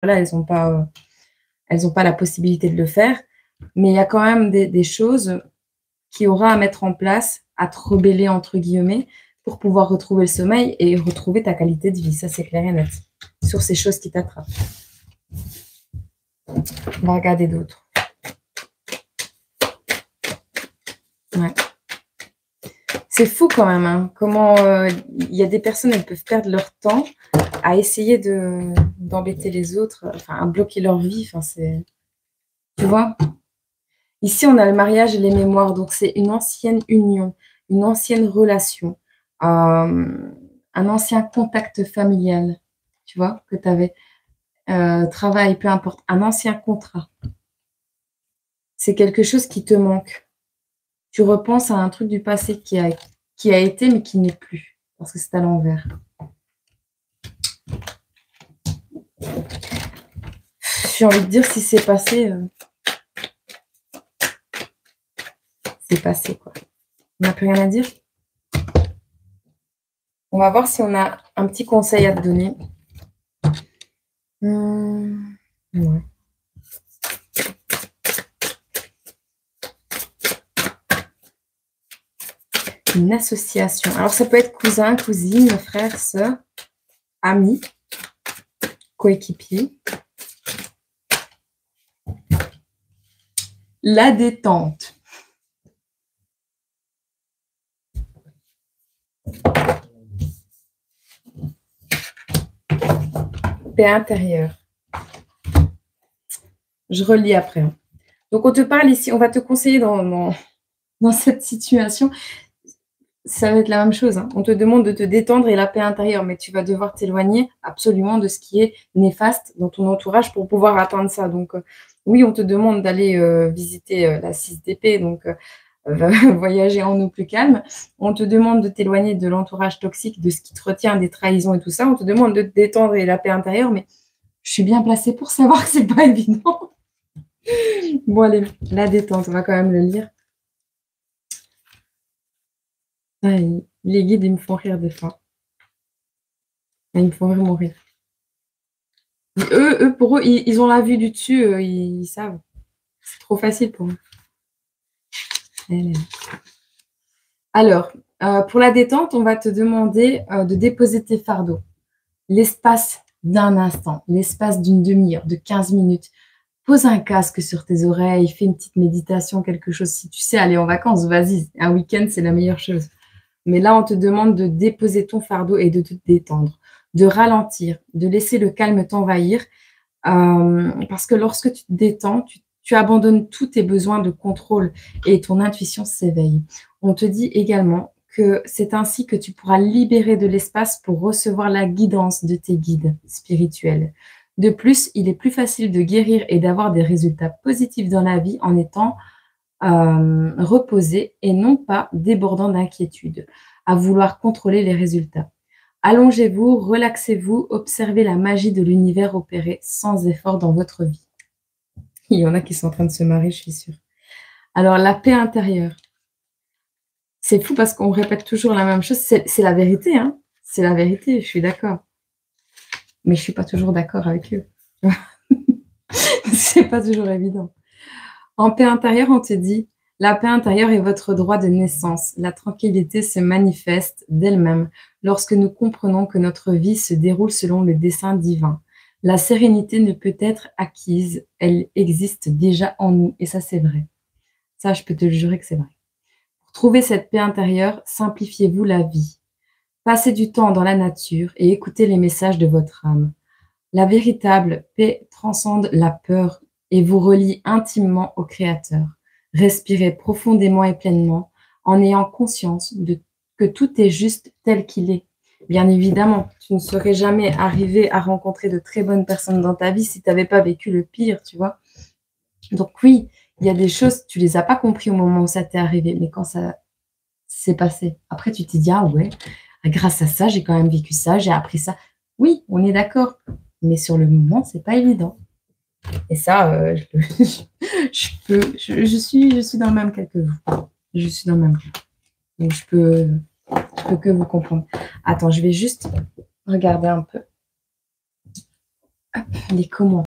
voilà, elles ont pas la possibilité de le faire. Mais il y a quand même des choses qu'il y aura à mettre en place, à te rebeller, entre guillemets, pour pouvoir retrouver le sommeil et retrouver ta qualité de vie. Ça, c'est clair et net. Sur ces choses qui t'attrapent. On va regarder d'autres. Ouais. C'est fou quand même, hein, comment il y a des personnes, elles peuvent perdre leur temps à essayer d'embêter les autres, enfin, à bloquer leur vie. Enfin, c'est... Tu vois? Ici, on a le mariage et les mémoires, donc c'est une ancienne union, une ancienne relation, un ancien contact familial, tu vois, que tu avais, travail, peu importe, un ancien contrat. C'est quelque chose qui te manque. Tu repenses à un truc du passé qui a été, mais qui n'est plus, parce que c'est à l'envers. J'ai envie de dire, si c'est passé, c'est passé, quoi. On n'a plus rien à dire. On va voir si on a un petit conseil à te donner. Ouais. Une association. Alors, ça peut être cousin, cousine, frère, sœur, ami, coéquipier. La détente. Paix intérieure. Je relis après. Donc, on te parle ici, on va te conseiller dans cette situation. Ça va être la même chose, hein. On te demande de te détendre et la paix intérieure, mais tu vas devoir t'éloigner absolument de ce qui est néfaste dans ton entourage pour pouvoir atteindre ça. Donc, oui, on te demande d'aller visiter la 6 d'épée, donc voyager en eau plus calme. On te demande de t'éloigner de l'entourage toxique, de ce qui te retient, des trahisons et tout ça. On te demande de te détendre et la paix intérieure, mais je suis bien placée pour savoir que c'est pas évident. Bon, allez, la détente, on va quand même le lire. Ah, les guides, ils me font rire des fois. Ils me font vraiment rire. Eux, pour eux, ils ont la vue du dessus, ils savent. C'est trop facile pour eux. Alors, pour la détente, on va te demander de déposer tes fardeaux. L'espace d'un instant, l'espace d'une demi-heure, de 15 minutes. Pose un casque sur tes oreilles, fais une petite méditation, quelque chose. Si tu sais aller en vacances, vas-y. Un week-end, c'est la meilleure chose. Mais là, on te demande de déposer ton fardeau et de te détendre, de ralentir, de laisser le calme t'envahir. Parce que lorsque tu te détends, tu abandonnes tous tes besoins de contrôle et ton intuition s'éveille. On te dit également que c'est ainsi que tu pourras libérer de l'espace pour recevoir la guidance de tes guides spirituels. De plus, il est plus facile de guérir et d'avoir des résultats positifs dans la vie en étant reposé et non pas débordant d'inquiétude, à vouloir contrôler les résultats. Allongez-vous, relaxez-vous, observez la magie de l'univers opérer sans effort dans votre vie. Il y en a qui sont en train de se marrer, je suis sûre. Alors, la paix intérieure. C'est fou parce qu'on répète toujours la même chose. C'est la vérité, hein. C'est la vérité, je suis d'accord. Mais je ne suis pas toujours d'accord avec eux. C'est pas toujours évident. En paix intérieure, on te dit, la paix intérieure est votre droit de naissance. La tranquillité se manifeste d'elle-même lorsque nous comprenons que notre vie se déroule selon le dessein divin. La sérénité ne peut être acquise, elle existe déjà en nous, et ça c'est vrai. Ça, je peux te le jurer que c'est vrai. Pour trouver cette paix intérieure, simplifiez-vous la vie. Passez du temps dans la nature et écoutez les messages de votre âme. La véritable paix transcende la peur et vous relie intimement au Créateur. Respirez profondément et pleinement en ayant conscience que tout est juste tel qu'il est. Bien évidemment, tu ne serais jamais arrivé à rencontrer de très bonnes personnes dans ta vie si tu n'avais pas vécu le pire, tu vois. Donc oui, il y a des choses, tu les as pas compris au moment où ça t'est arrivé, mais quand ça s'est passé, après tu t'es dit, ah ouais, grâce à ça, j'ai quand même vécu ça, j'ai appris ça. Oui, on est d'accord, mais sur le moment, c'est pas évident. Et ça, je suis dans le même cas que vous. Je suis dans le même cas. Donc, je peux que vous comprendre. Attends, je vais juste regarder un peu. Les comment.